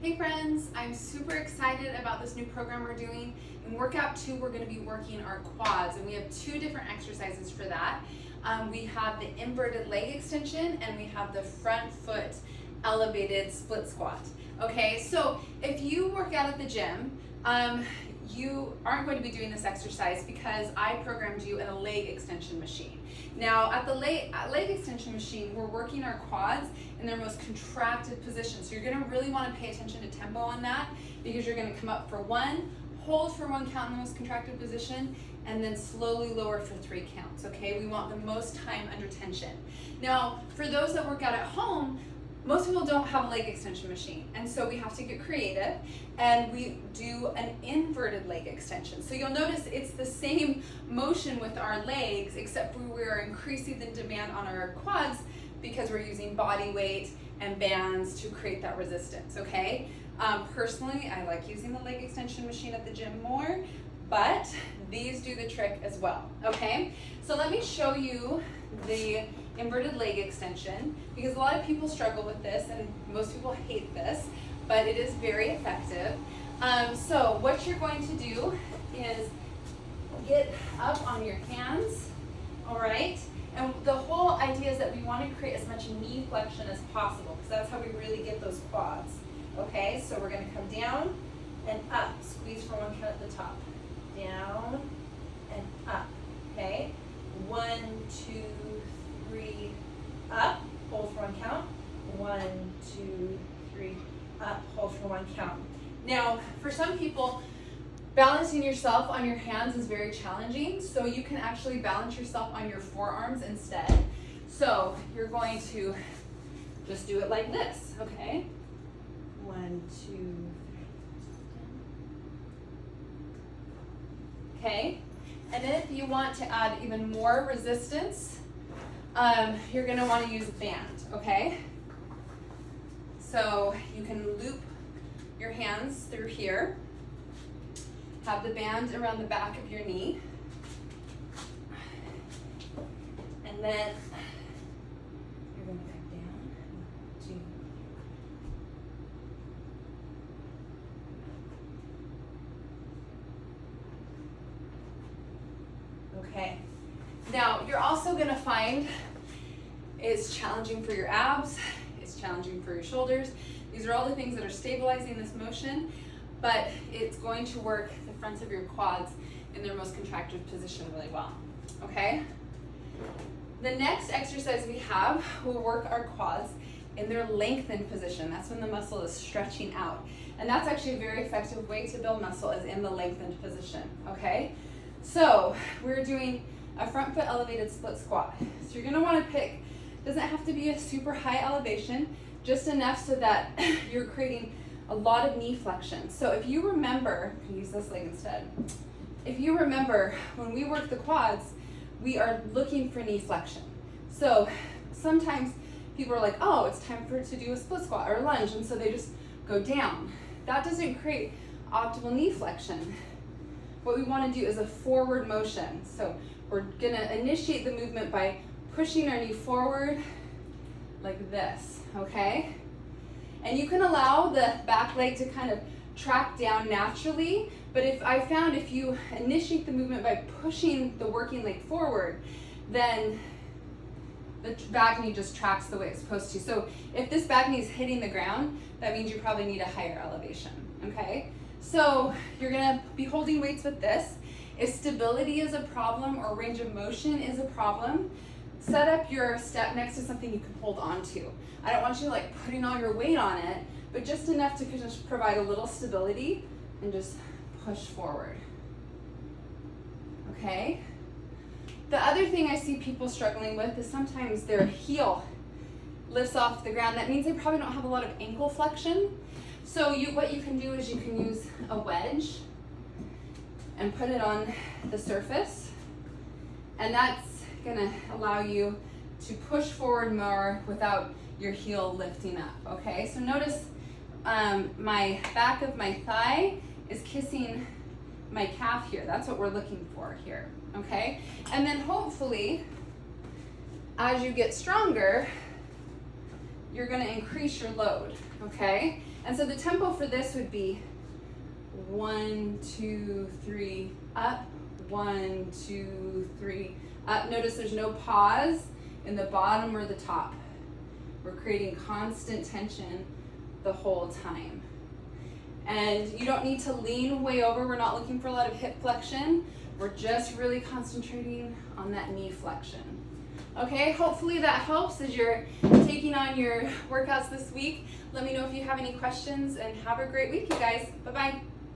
Hey friends, I'm super excited about this new program we're doing. In workout 2, we're going to be working our quads, and we have 2 different exercises for that. We have the inverted leg extension and we have the front foot elevated split squat. Okay, so if you work out at the gym, you aren't going to be doing this exercise because I programmed you in a leg extension machine. Now at the leg extension machine, we're working our quads in their most contracted position. So you're going to really want to pay attention to tempo on that, because you're going to come up for 1, hold for 1 count in the most contracted position, and then slowly lower for 3 counts. Okay, we want the most time under tension. Now for those that work out at home, most people don't have a leg extension machine, and so we have to get creative, and we do an inverted leg extension. So you'll notice it's the same motion with our legs, except we are increasing the demand on our quads because we're using body weight and bands to create that resistance, okay? Personally, I like using the leg extension machine at the gym more, but these do the trick as well, okay? So let me show you the inverted leg extension, because a lot of people struggle with this and most people hate this, but it is very effective. So what you're going to do is get up on your hands, all right? And the whole idea is that we want to create as much knee flexion as possible, because that's how we really get those quads, okay? So we're going to come down and up, squeeze for 1 count at the top, down and up, okay? 1, 2, 3, up, hold for 1 count. 1, 2, 3, up, hold for 1 count. Now, for some people, balancing yourself on your hands is very challenging, so you can actually balance yourself on your forearms instead. So you're going to just do it like this, okay? 1, 2, 3. Okay, and then if you want to add even more resistance, you're going to want to use a band, okay? So you can loop your hands through here, have the band around the back of your knee, and then you're going to come down, 2. Okay. Now, you're also going to find it's challenging for your abs, it's challenging for your shoulders. These are all the things that are stabilizing this motion, but it's going to work the fronts of your quads in their most contracted position really well, okay? The next exercise we have will work our quads in their lengthened position. That's when the muscle is stretching out. And that's actually a very effective way to build muscle, is in the lengthened position, okay? So we're doing a front foot elevated split squat. So you're gonna wanna pick, doesn't have to be a super high elevation, just enough so that you're creating a lot of knee flexion. So if you remember, you can use this leg instead. If you remember, when we work the quads, we are looking for knee flexion. So sometimes people are like, oh, it's time to do a split squat or a lunge, and so they just go down. That doesn't create optimal knee flexion. What we want to do is a forward motion. So we're gonna initiate the movement by pushing our knee forward like this, okay? And you can allow the back leg to kind of track down naturally, but if you initiate the movement by pushing the working leg forward, then the back knee just tracks the way it's supposed to. So if this back knee is hitting the ground, that means you probably need a higher elevation, okay? So you're gonna be holding weights with this. If stability is a problem or range of motion is a problem, set up your step next to something you can hold on to. I don't want you like putting all your weight on it, but just enough to just provide a little stability and just push forward. Okay? The other thing I see people struggling with is sometimes their heel lifts off the ground. That means they probably don't have a lot of ankle flexion. So what you can do is you can use a wedge and put it on the surface, and that's gonna allow you to push forward more without your heel lifting up, okay? So notice my back of my thigh is kissing my calf here. That's what we're looking for here, okay? And then hopefully, as you get stronger, you're gonna increase your load, okay? And so the tempo for this would be 1, 2, 3, up, 1, 2, 3, up. Notice there's no pause in the bottom or the top. We're creating constant tension the whole time. And you don't need to lean way over. We're not looking for a lot of hip flexion. We're just really concentrating on that knee flexion. Okay, hopefully that helps as you're taking on your workouts this week. Let me know if you have any questions, and have a great week, you guys. Bye-bye.